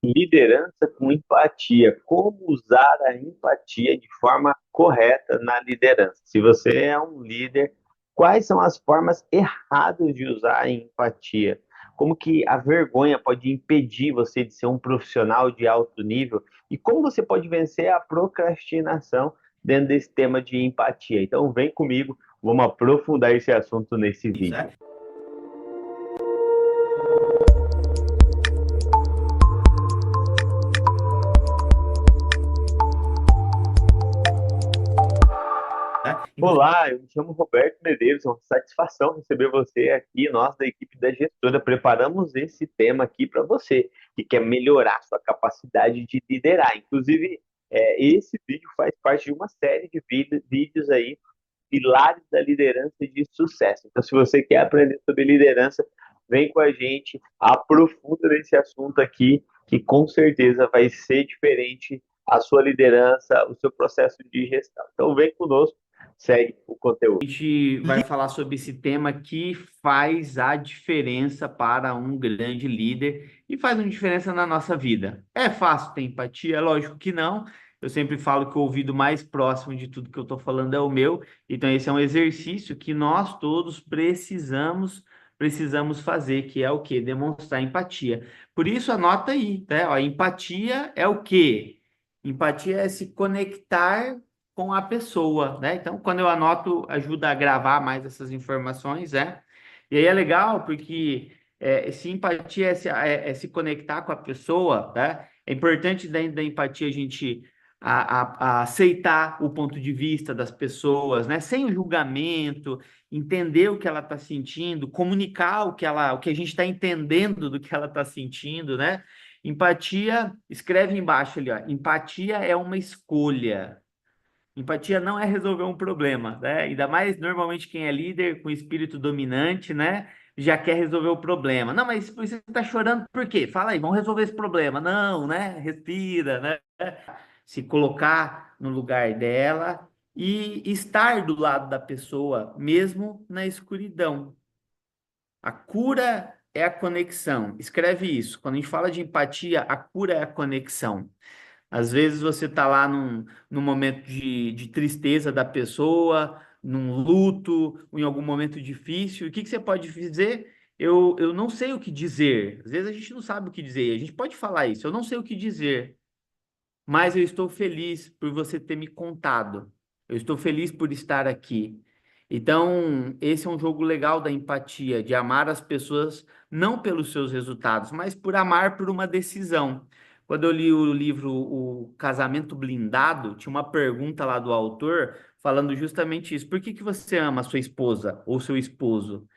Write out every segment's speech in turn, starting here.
Liderança com empatia. Como usar a empatia de forma correta na liderança? Se você é um líder, quais são as formas erradas de usar a empatia? Como que a vergonha pode impedir você de ser um profissional de alto nível? E como você pode vencer a procrastinação dentro desse tema de empatia? Então, vem comigo, vamos aprofundar esse assunto nesse Isso, vídeo. é. Tá? Inclusive, Olá, eu me chamo Roberto Medeiros, é uma satisfação receber você aqui. Nós, da equipe da gestora, preparamos esse tema aqui para você, que quer melhorar sua capacidade de liderar. Inclusive, esse vídeo faz parte de uma série de vídeos aí, pilares da liderança de sucesso. Então, se você quer aprender sobre liderança, vem com a gente, aprofunda nesse assunto aqui, que com certeza vai ser diferente a sua liderança, o seu processo de gestão. Então, vem conosco, segue o conteúdo. a gente vai falar sobre esse tema que faz a diferença para um grande líder e faz uma diferença na nossa vida. É fácil ter empatia? É lógico que não. Eu sempre falo que o ouvido mais próximo de tudo que eu estou falando é o meu. Então, esse é um exercício que nós todos precisamos fazer, que é o quê? Demonstrar empatia. Por isso, anota aí, tá? Ó, empatia é o quê? Empatia é se conectar com a pessoa, né? Então, quando eu anoto, ajuda a gravar mais essas informações, né? E aí é legal porque simpatia é se conectar com a pessoa, né? É importante dentro da empatia a gente a aceitar o ponto de vista das pessoas, né? Sem o julgamento, entender o que ela está sentindo, comunicar o que a gente está entendendo do que ela está sentindo, né? Empatia, escreve embaixo ali, ó. Empatia é uma escolha. Empatia não é resolver um problema, né? Ainda mais normalmente quem é líder com espírito dominante, né? Já quer resolver o problema. Não, mas você está chorando por quê? Fala aí, vamos resolver esse problema. Não, né? Respira, né? Se colocar no lugar dela e estar do lado da pessoa, mesmo na escuridão. A cura é a conexão. Escreve isso. Quando a gente fala de empatia, a cura é a conexão. Às vezes você está lá num momento de tristeza da pessoa, num luto, ou em algum momento difícil. O que que você pode dizer? Eu não sei o que dizer. Às vezes a gente não sabe o que dizer. A gente pode falar isso. Eu não sei o que dizer, mas eu estou feliz por você ter me contado. Eu estou feliz por estar aqui. Então, esse é um jogo legal da empatia, de amar as pessoas não pelos seus resultados, mas por amar por uma decisão. Quando eu li o livro O Casamento Blindado, tinha uma pergunta lá do autor falando justamente isso. Por que que você ama a sua esposa ou seu esposo?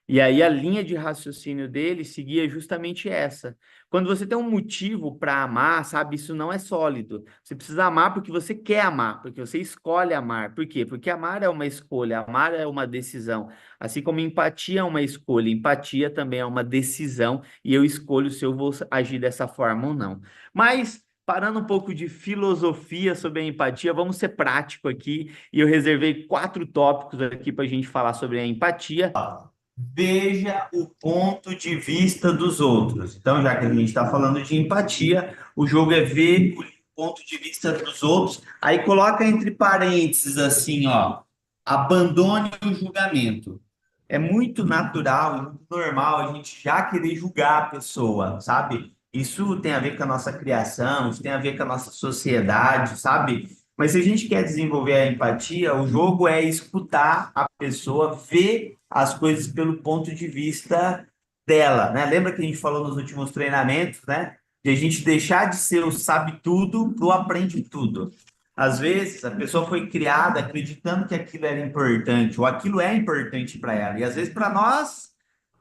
E aí a linha de raciocínio dele seguia justamente essa. Quando você tem um motivo para amar, sabe, isso não é sólido. Você precisa amar porque você quer amar, porque você escolhe amar. Por quê? Porque amar é uma escolha, amar é uma decisão. Assim como empatia é uma escolha, empatia também é uma decisão e eu escolho se eu vou agir dessa forma ou não. Mas parando um pouco de filosofia sobre a empatia, vamos ser prático aqui e eu reservei 4 tópicos aqui para a gente falar sobre a empatia. Veja o ponto de vista dos outros. Então, já que a gente está falando de empatia, o jogo é ver o ponto de vista dos outros. Aí coloca entre parênteses assim, ó, abandone o julgamento. É muito natural e muito normal a gente já querer julgar a pessoa, sabe? Isso tem a ver com a nossa criação, isso tem a ver com a nossa sociedade, sabe? Mas se a gente quer desenvolver a empatia, o jogo é escutar a pessoa, ver as coisas pelo ponto de vista dela, né? Lembra que a gente falou nos últimos treinamentos, né? De a gente deixar de ser o sabe tudo pro aprende tudo. Às vezes a pessoa foi criada acreditando que aquilo era importante, ou aquilo é importante para ela, e às vezes para nós,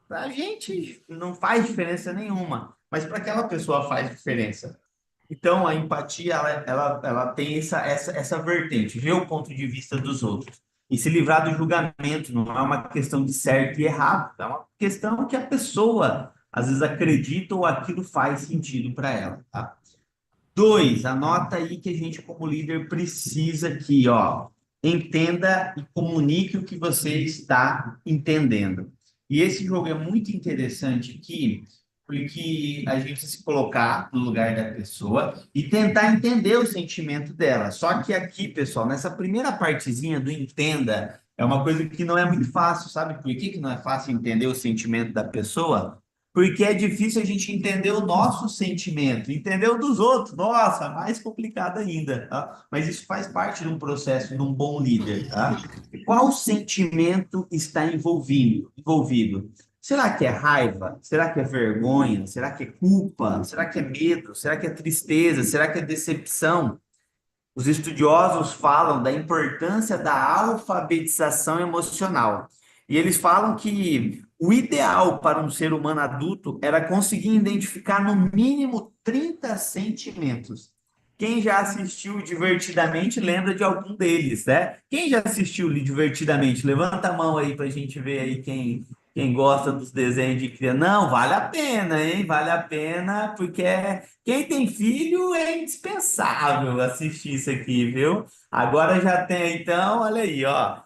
a gente não faz diferença nenhuma, mas para aquela pessoa faz diferença. Então, a empatia, ela tem essa vertente, ver o ponto de vista dos outros. E se livrar do julgamento, não é uma questão de certo e errado, é uma questão que a pessoa, às vezes, acredita ou aquilo faz sentido para ela, tá? Dois, anota aí que a gente, como líder, precisa aqui, ó, entenda e comunique o que você está entendendo. E esse jogo é muito interessante aqui, Porque a gente se colocar no lugar da pessoa e tentar entender o sentimento dela. Só que aqui, pessoal, nessa primeira partezinha do entenda, é uma coisa que não é muito fácil, sabe? Por que que não é fácil entender o sentimento da pessoa? Porque é difícil a gente entender o nosso sentimento, entender o dos outros. Nossa, mais complicado ainda, tá? Mas isso faz parte de um processo de um bom líder, tá? Qual sentimento está envolvido? Será que é raiva? Será que é vergonha? Será que é culpa? Será que é medo? Será que é tristeza? Será que é decepção? Os estudiosos falam da importância da alfabetização emocional. E eles falam que o ideal para um ser humano adulto era conseguir identificar no mínimo 30 sentimentos. Quem já assistiu Divertidamente lembra de algum deles, né? Quem já assistiu Divertidamente? Levanta a mão aí para a gente ver aí quem gosta dos desenhos de criança. Não, vale a pena, hein? Vale a pena, porque quem tem filho é indispensável assistir isso aqui, viu? Agora já tem, então, olha aí, ó.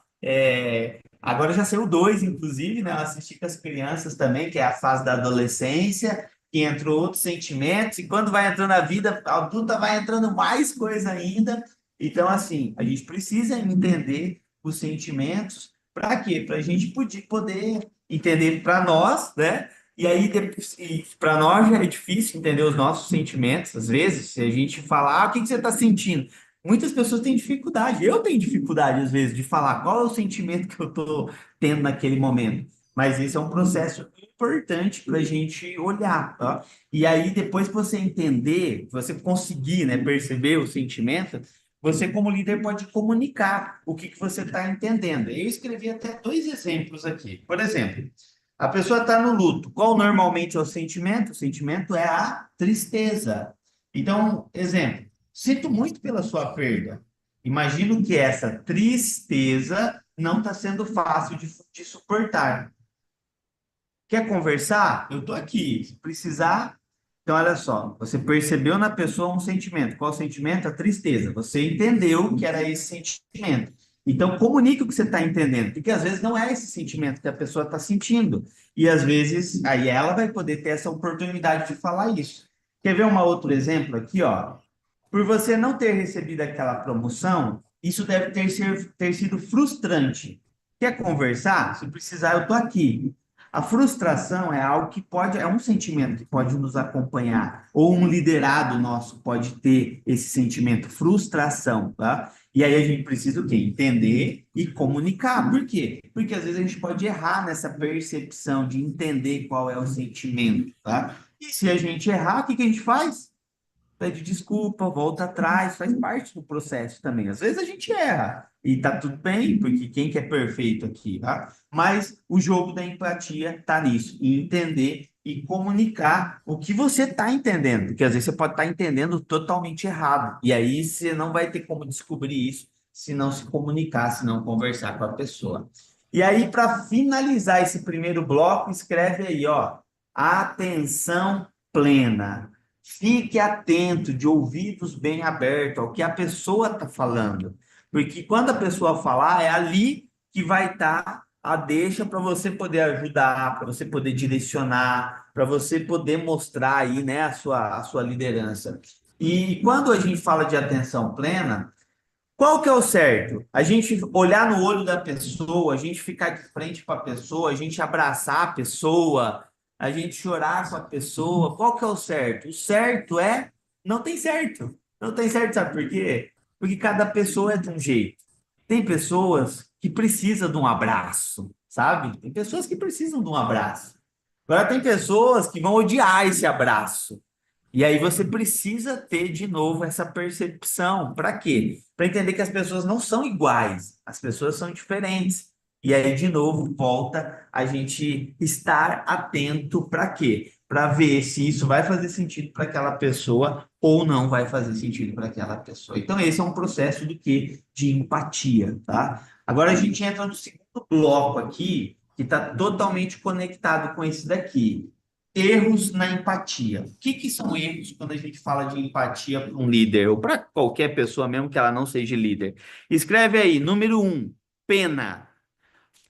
Agora já saiu dois, inclusive, né? Eu assisti com as crianças também, que é a fase da adolescência, que entrou outros sentimentos, e quando vai entrando a vida adulta, vai entrando mais coisa ainda. Então, assim, a gente precisa entender os sentimentos. Para quê? Para a gente poder entender para nós, né? E aí, para nós já é difícil entender os nossos sentimentos, às vezes, se a gente falar, o que que você está sentindo? Muitas pessoas têm dificuldade, eu tenho dificuldade, às vezes, de falar qual é o sentimento que eu estou tendo naquele momento. Mas esse é um processo importante para a gente olhar, tá? E aí, depois que você entender, você conseguir, né, perceber o sentimento, você, como líder, pode comunicar o que que você está entendendo. Eu escrevi até dois exemplos aqui. Por exemplo, a pessoa está no luto. Qual normalmente é o sentimento? O sentimento é a tristeza. Então, exemplo, sinto muito pela sua perda. Imagino que essa tristeza não está sendo fácil de suportar. Quer conversar? Eu estou aqui. Se precisar. Então, olha só. Você percebeu na pessoa um sentimento. Qual sentimento? A tristeza. Você entendeu que era esse sentimento. Então, comunique o que você está entendendo. Porque às vezes não é esse sentimento que a pessoa está sentindo. E às vezes, aí ela vai poder ter essa oportunidade de falar isso. Quer ver um outro exemplo aqui, ó? Por você não ter recebido aquela promoção, isso deve ter sido frustrante. Quer conversar? Se precisar, eu estou aqui. A frustração é algo que pode, é um sentimento que pode nos acompanhar, ou um liderado nosso pode ter esse sentimento, frustração, tá? E aí a gente precisa o quê? Entender e comunicar. Por quê? Porque às vezes a gente pode errar nessa percepção de entender qual é o sentimento, tá? E se a gente errar, o que que a gente faz? Pede desculpa, volta atrás, faz parte do processo também. Às vezes a gente erra e tá tudo bem, porque quem que é perfeito aqui, tá? Mas o jogo da empatia tá nisso, em entender e comunicar o que você está entendendo, porque às vezes você pode estar entendendo totalmente errado, e aí você não vai ter como descobrir isso se não se comunicar, se não conversar com a pessoa. E aí, para finalizar esse primeiro bloco, escreve aí, ó, atenção plena. Fique atento, de ouvidos bem abertos ao que a pessoa está falando. Porque quando a pessoa falar, é ali que vai estar a deixa para você poder ajudar, para você poder direcionar, para você poder mostrar aí, né, a sua liderança. E quando a gente fala de atenção plena, qual que é o certo? A gente olhar no olho da pessoa, a gente ficar de frente para a pessoa, a gente abraçar a pessoa, a gente chorar com a pessoa. Qual que é o certo? O certo é não tem certo. Não tem certo, sabe por quê? Porque cada pessoa é de um jeito. Tem pessoas que precisam de um abraço, sabe? Tem pessoas que precisam de um abraço. Agora tem pessoas que vão odiar esse abraço. E aí você precisa ter de novo essa percepção. Para quê? Para entender que as pessoas não são iguais, as pessoas são diferentes. E aí, de novo, volta a gente estar atento para quê? Para ver se isso vai fazer sentido para aquela pessoa ou não vai fazer sentido para aquela pessoa. Então, esse é um processo do quê? De empatia, tá? Agora a gente entra no segundo bloco aqui, que está totalmente conectado com esse daqui. Erros na empatia. O que que são erros quando a gente fala de empatia para um líder, ou para qualquer pessoa mesmo que ela não seja líder? Escreve aí, número um, pena.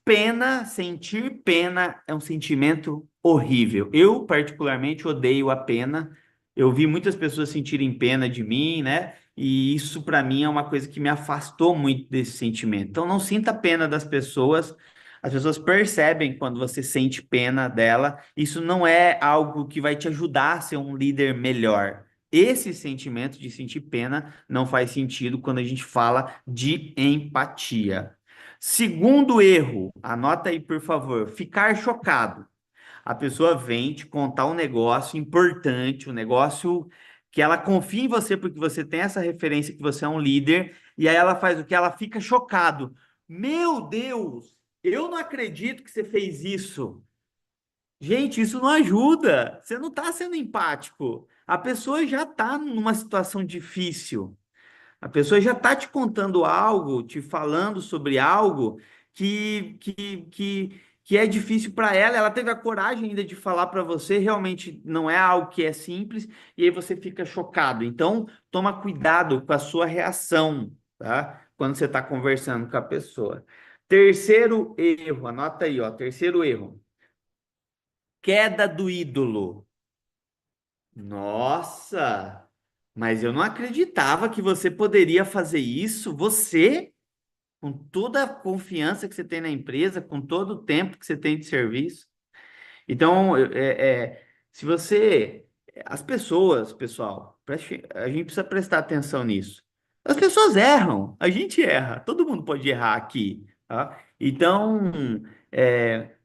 Pena, sentir pena é um sentimento horrível. Eu, particularmente, odeio a pena. Eu vi muitas pessoas sentirem pena de mim, né? E isso, para mim, é uma coisa que me afastou muito desse sentimento. Então, não sinta pena das pessoas. As pessoas percebem quando você sente pena dela. Isso não é algo que vai te ajudar a ser um líder melhor. Esse sentimento de sentir pena não faz sentido quando a gente fala de empatia. Segundo erro, anota aí, por favor, ficar chocado. A pessoa vem te contar um negócio importante, um negócio que ela confia em você porque você tem essa referência que você é um líder, e aí ela faz o que? Ela fica chocado. Meu Deus, eu não acredito que você fez isso. Gente, isso não ajuda. Você não está sendo empático. A pessoa já está numa situação difícil. A pessoa já está te contando algo, te falando sobre algo que é difícil para ela. Ela teve a coragem ainda de falar para você, realmente não é algo que é simples, e aí você fica chocado. Então, toma cuidado com a sua reação, tá? Quando você está conversando com a pessoa. Terceiro erro, anota aí, ó, terceiro erro. Queda do ídolo. Nossa, mas eu não acreditava que você poderia fazer isso. Você, com toda a confiança que você tem na empresa, com todo o tempo que você tem de serviço. Então, se você. As pessoas, pessoal, a gente precisa prestar atenção nisso. As pessoas erram, a gente erra, todo mundo pode errar aqui, tá? Então,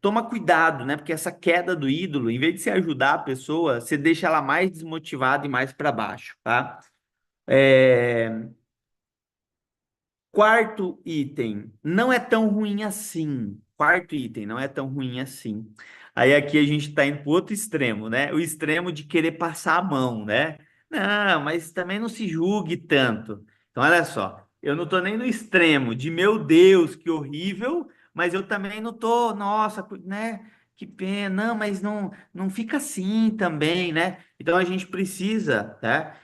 toma cuidado, né? Porque essa queda do ídolo, em vez de você ajudar a pessoa, você deixa ela mais desmotivada e mais para baixo, tá? É, Quarto item, não é tão ruim assim. Quarto item, não é tão ruim assim. Aí aqui a gente está indo para o outro extremo, né? O extremo de querer passar a mão, né? Não, mas também não se julgue tanto. Então, olha só, eu não estou nem no extremo de meu Deus, que horrível, mas eu também não estou, nossa, né? Que pena, não, mas não fica assim também, né? Então a gente precisa, tá?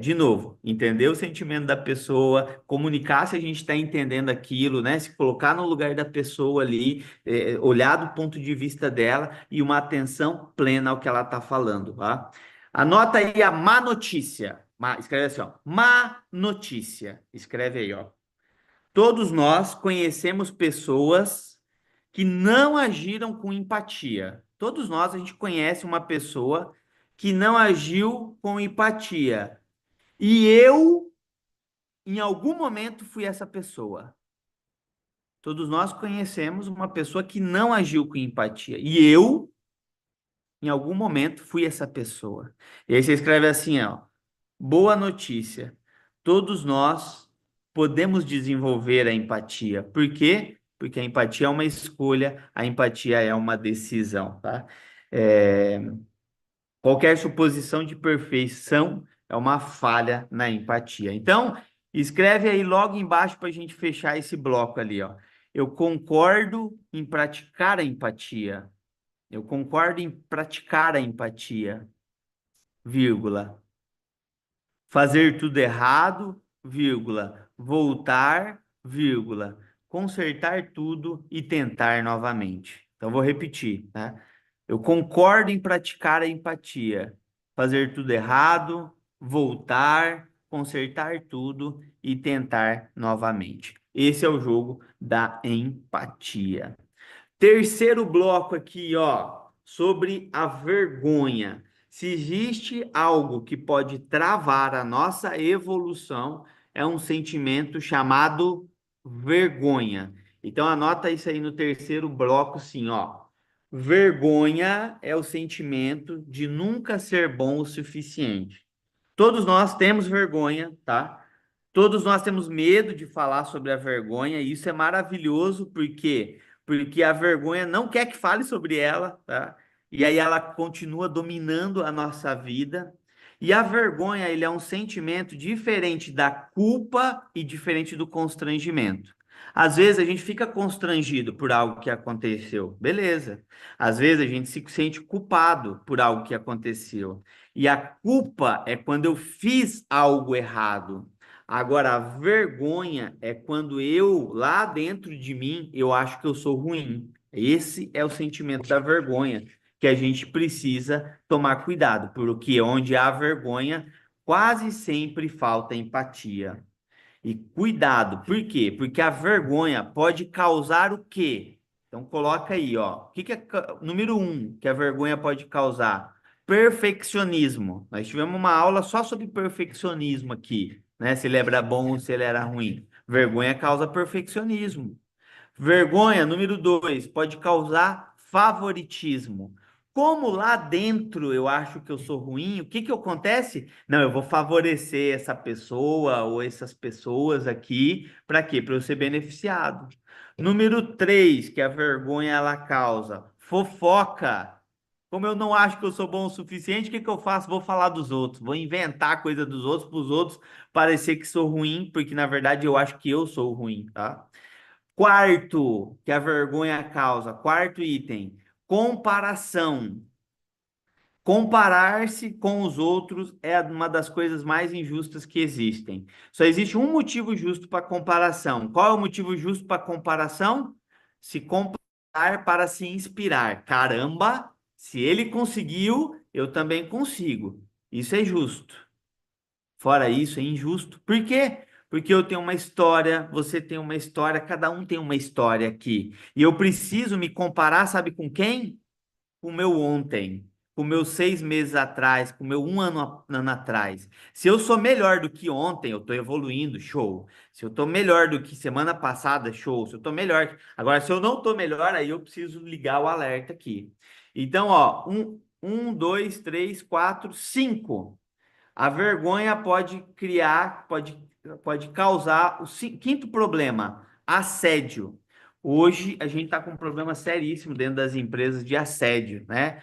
De novo, entender o sentimento da pessoa, comunicar se a gente está entendendo aquilo, né? Se colocar no lugar da pessoa ali, olhar do ponto de vista dela e uma atenção plena ao que ela está falando, tá? Anota aí a má notícia. Escreve assim, ó. Má notícia. Escreve aí, ó. Todos nós conhecemos pessoas que não agiram com empatia. Todos nós, a gente conhece uma pessoa que não agiu com empatia. E eu, em algum momento, fui essa pessoa. Todos nós conhecemos uma pessoa que não agiu com empatia. E eu, em algum momento, fui essa pessoa. E aí você escreve assim, ó. Boa notícia. Todos nós podemos desenvolver a empatia. Por quê? Porque a empatia é uma escolha, a empatia é uma decisão, tá? É, Qualquer suposição de perfeição é uma falha na empatia. Então, escreve aí logo embaixo para a gente fechar esse bloco ali, ó. Eu concordo em praticar a empatia. Eu concordo em praticar a empatia, vírgula. Fazer tudo errado, vírgula. Voltar, vírgula. Consertar tudo e tentar novamente. Então, vou repetir, tá? Eu concordo em praticar a empatia, fazer tudo errado, voltar, consertar tudo e tentar novamente. Esse é o jogo da empatia. Terceiro bloco aqui, ó, sobre a vergonha. Se existe algo que pode travar a nossa evolução, é um sentimento chamado vergonha. Então anota isso aí no terceiro bloco, sim, ó. Vergonha é o sentimento de nunca ser bom o suficiente. Todos nós temos vergonha, tá? Todos nós temos medo de falar sobre a vergonha, e isso é maravilhoso, porque a vergonha não quer que fale sobre ela, tá? E aí ela continua dominando a nossa vida. E a vergonha, ele é um sentimento diferente da culpa e diferente do constrangimento. Às vezes a gente fica constrangido por algo que aconteceu, beleza. Às vezes a gente se sente culpado por algo que aconteceu. E a culpa é quando eu fiz algo errado. Agora, a vergonha é quando eu, lá dentro de mim, eu acho que eu sou ruim. Esse é o sentimento da vergonha, que a gente precisa tomar cuidado, porque onde há vergonha, quase sempre falta empatia. E cuidado, por quê? Porque a vergonha pode causar o quê? Então coloca aí, ó. O que que é número um que a vergonha pode causar? Perfeccionismo. Nós tivemos uma aula só sobre perfeccionismo aqui, né? Se ele era bom ou se ele era ruim. Vergonha causa perfeccionismo. Vergonha, número dois, pode causar favoritismo. Como lá dentro eu acho que eu sou ruim, o que que acontece? Não, eu vou favorecer essa pessoa ou essas pessoas aqui, para quê? Para eu ser beneficiado. Número três, que a vergonha ela causa, fofoca. Como eu não acho que eu sou bom o suficiente, o que que eu faço? Vou falar dos outros, vou inventar coisa dos outros para os outros parecer que sou ruim, porque na verdade eu acho que eu sou ruim, tá? Quarto, que a vergonha causa, quarto item, comparação. Comparar-se com os outros é uma das coisas mais injustas que existem. Só existe um motivo justo para comparação. Qual é o motivo justo para comparação? Se comparar para se inspirar. Caramba, se ele conseguiu, eu também consigo. Isso é justo. Fora isso, é injusto. Por quê? Porque eu tenho uma história, você tem uma história, cada um tem uma história aqui. E eu preciso me comparar, sabe com quem? Com o meu ontem, com o meu 6 meses atrás, com o meu ano atrás. Se eu sou melhor do que ontem, eu estou evoluindo, show. Se eu estou melhor do que semana passada, show. Se eu estou melhor. Agora, se eu não estou melhor, aí eu preciso ligar o alerta aqui. Então, ó, dois, três, quatro, cinco. A vergonha pode criar, pode causar o quinto problema, assédio. Hoje a gente está com um problema seríssimo dentro das empresas de assédio, né?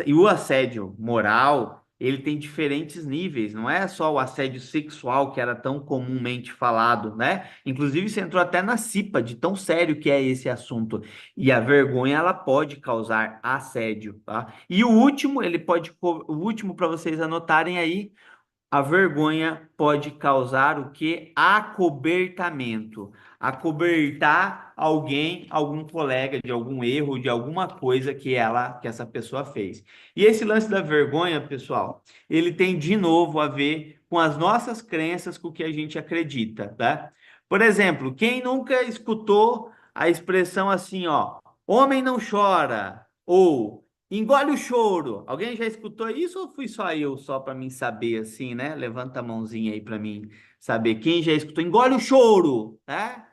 E o assédio moral, ele tem diferentes níveis, não é só o assédio sexual que era tão comumente falado, né? Inclusive, isso entrou até na CIPA, de tão sério que é esse assunto. E a vergonha, ela pode causar assédio, tá? E o último, o último para vocês anotarem aí, a vergonha pode causar o que? Acobertamento. Acobertar alguém, algum colega de algum erro, de alguma coisa que essa pessoa fez. E esse lance da vergonha, pessoal, ele tem de novo a ver com as nossas crenças, com o que a gente acredita, tá? Por exemplo, quem nunca escutou a expressão assim, ó, homem não chora, ou engole o choro. Alguém já escutou isso ou fui só eu, só para mim saber assim, né? Levanta a mãozinha aí para mim saber. Quem já escutou? Engole o choro, né?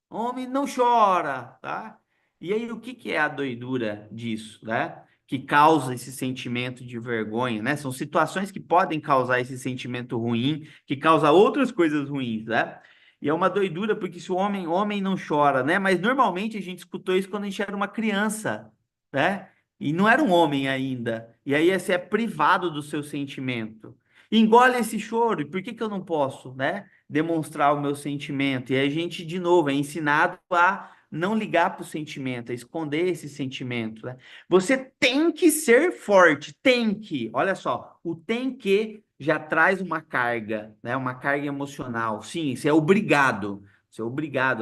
Homem não chora, tá? E aí, o que que é a doidura disso, né? Que causa esse sentimento de vergonha, né? São situações que podem causar esse sentimento ruim, que causa outras coisas ruins, né? E é uma doidura porque se o homem não chora, né? Mas normalmente a gente escutou isso quando a gente era uma criança, né? E não era um homem ainda. E aí você é privado do seu sentimento. Engole esse choro. E por que que eu não posso, né? Demonstrar o meu sentimento. E a gente, de novo, é ensinado a não ligar para o sentimento, a esconder esse sentimento, né? Você tem que ser forte, tem que. Olha só, o tem que já traz uma carga, né? Uma carga emocional. Sim, você é obrigado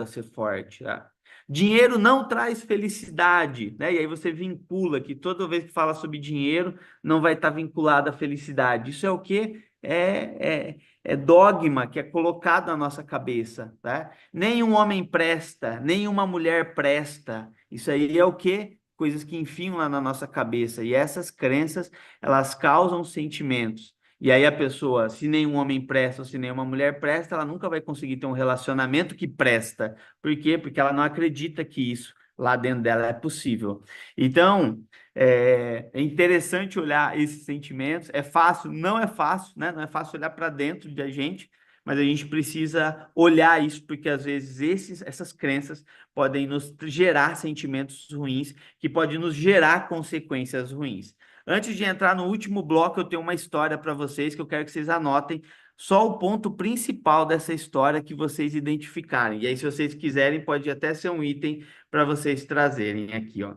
a ser forte, tá? Dinheiro não traz felicidade, né? E aí você vincula que toda vez que fala sobre dinheiro, não vai estar vinculado à felicidade. Isso é o quê? É dogma que é colocado na nossa cabeça, tá? Nenhum homem presta, nenhuma mulher presta. Isso aí é o quê? Coisas que enfiam lá na nossa cabeça. E essas crenças, elas causam sentimentos. E aí a pessoa, se nenhum homem presta ou se nenhuma mulher presta, ela nunca vai conseguir ter um relacionamento que presta. Por quê? Porque ela não acredita que isso lá dentro dela é possível. Então, é interessante olhar esses sentimentos. É fácil? Não é fácil, né? Não é fácil olhar para dentro da gente, mas a gente precisa olhar isso, porque às vezes essas crenças podem nos gerar sentimentos ruins, que podem nos gerar consequências ruins. Antes de entrar no último bloco, eu tenho uma história para vocês que eu quero que vocês anotem só o ponto principal dessa história que vocês identificarem. E aí, se vocês quiserem, pode até ser um item para vocês trazerem aqui, ó.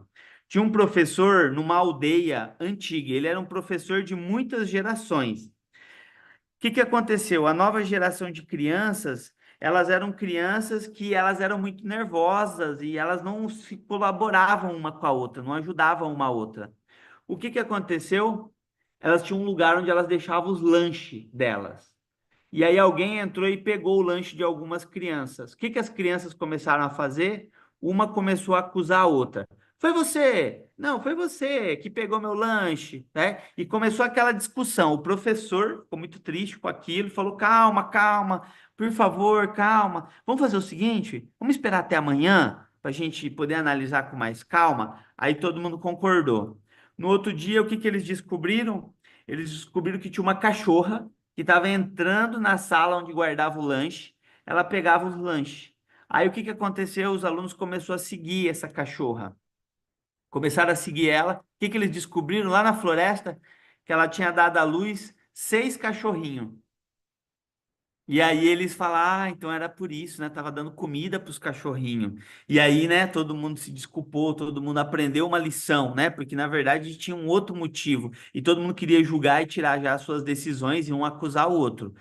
Tinha um professor numa aldeia antiga, ele era um professor de muitas gerações. O que que aconteceu? A nova geração de crianças, elas eram crianças que elas eram muito nervosas e elas não se colaboravam uma com a outra, não ajudavam uma a outra. O que que aconteceu? Elas tinham um lugar onde elas deixavam os lanches delas. E aí alguém entrou e pegou o lanche de algumas crianças. O que que as crianças começaram a fazer? Uma começou a acusar a outra. Foi você? Não, foi você que pegou meu lanche, né? E começou aquela discussão. O professor ficou muito triste com aquilo, falou: "Calma, calma, por favor, calma. Vamos fazer o seguinte, vamos esperar até amanhã para a gente poder analisar com mais calma." Aí todo mundo concordou. No outro dia, o que que eles descobriram? Eles descobriram que tinha uma cachorra que estava entrando na sala onde guardava o lanche. Ela pegava os lanches. Aí o que que aconteceu? Os alunos começaram a seguir essa cachorra. Começaram a seguir ela. O que que eles descobriram lá na floresta? Que ela tinha dado à luz 6 cachorrinhos. E aí eles falaram, ah, então era por isso, né? Tava dando comida para os cachorrinhos. E aí, né, todo mundo se desculpou, todo mundo aprendeu uma lição, né? Porque na verdade tinha um outro motivo. E todo mundo queria julgar e tirar já as suas decisões e um acusar o outro.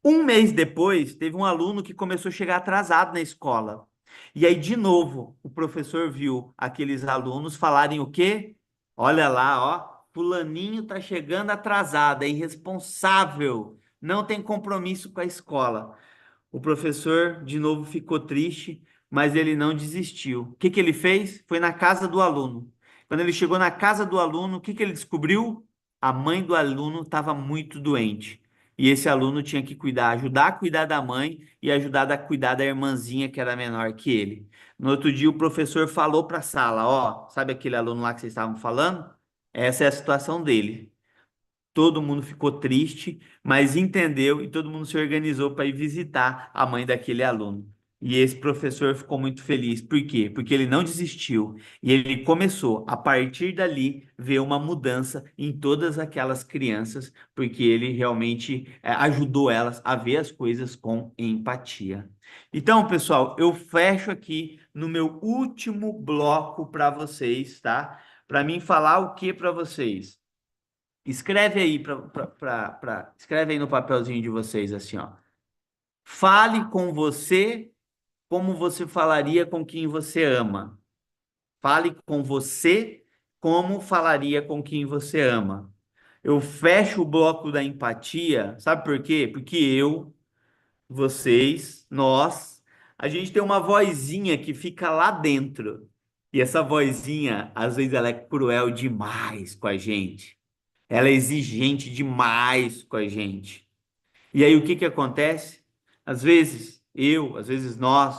Um mês depois, teve um aluno que começou a chegar atrasado na escola. E aí, de novo, o professor viu aqueles alunos falarem o quê? Olha lá, ó, fulaninho tá chegando atrasado, é irresponsável, não tem compromisso com a escola. O professor de novo ficou triste, mas ele não desistiu. O que que ele fez? Foi na casa do aluno. Quando ele chegou na casa do aluno, o que que ele descobriu? A mãe do aluno estava muito doente. E esse aluno tinha que cuidar, ajudar a cuidar da mãe e ajudar a cuidar da irmãzinha que era menor que ele. No outro dia, o professor falou para a sala: Ó, sabe aquele aluno lá que vocês estavam falando? Essa é a situação dele. Todo mundo ficou triste, mas entendeu e todo mundo se organizou para ir visitar a mãe daquele aluno. E esse professor ficou muito feliz. Por quê? Porque ele não desistiu e ele começou, a partir dali, ver uma mudança em todas aquelas crianças, porque ele realmente ajudou elas a ver as coisas com empatia. Então, pessoal, eu fecho aqui no meu último bloco para vocês, tá? Para mim falar o que para vocês? Escreve aí escreve aí no papelzinho de vocês assim, ó. Fale com você como você falaria com quem você ama. Fale com você como falaria com quem você ama. Eu fecho o bloco da empatia, sabe por quê? Porque eu, vocês, nós, a gente tem uma vozinha que fica lá dentro. E essa vozinha, às vezes ela é cruel demais com a gente. Ela é exigente demais com a gente. E aí o que que acontece? Às vezes eu, às vezes nós,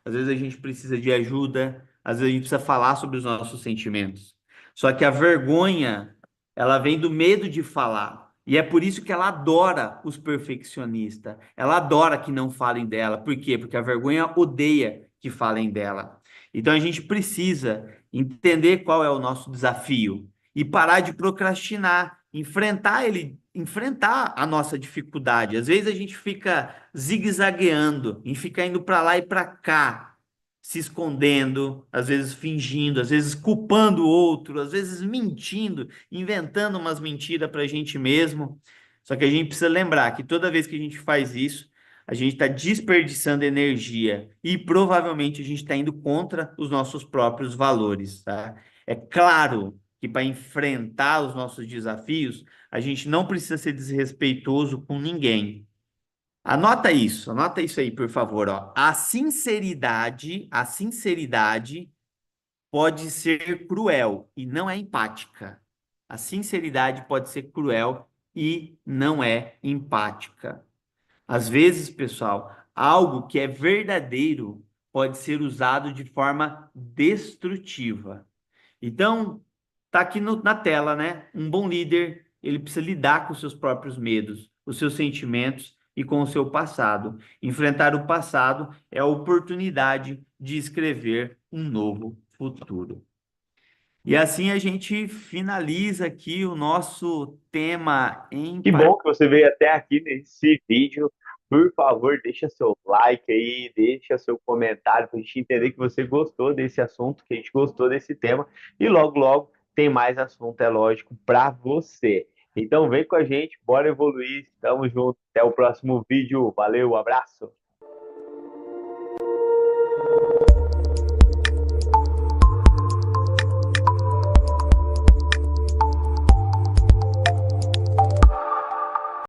às vezes a gente precisa de ajuda, às vezes a gente precisa falar sobre os nossos sentimentos. Só que a vergonha, ela vem do medo de falar. E é por isso que ela adora os perfeccionistas. Ela adora que não falem dela. Por quê? Porque a vergonha odeia que falem dela. Então a gente precisa entender qual é o nosso desafio e parar de procrastinar, enfrentar ele, enfrentar a nossa dificuldade. Às vezes a gente fica zigue-zagueando, e fica indo para lá e para cá, se escondendo, às vezes fingindo, às vezes culpando o outro, às vezes mentindo, inventando umas mentiras para a gente mesmo. Só que a gente precisa lembrar que toda vez que a gente faz isso, a gente está desperdiçando energia e provavelmente a gente está indo contra os nossos próprios valores, tá? É claro que para enfrentar os nossos desafios, a gente não precisa ser desrespeitoso com ninguém. Anota isso aí, por favor, ó. A sinceridade pode ser cruel e não é empática. A sinceridade pode ser cruel e não é empática. Às vezes, pessoal, algo que é verdadeiro pode ser usado de forma destrutiva. Então, tá aqui na tela, né? Um bom líder, ele precisa lidar com os seus próprios medos, os seus sentimentos e com o seu passado. Enfrentar o passado é a oportunidade de escrever um novo futuro. E assim a gente finaliza aqui o nosso tema Que empatia. bom que você veio até aqui nesse vídeo. Por favor, deixa seu like aí, deixa seu comentário para a gente entender que você gostou desse assunto, que a gente gostou desse tema. E logo, logo tem mais assunto, é lógico, para você. Então vem com a gente, bora evoluir. Tamo junto. Até o próximo vídeo. Valeu, abraço.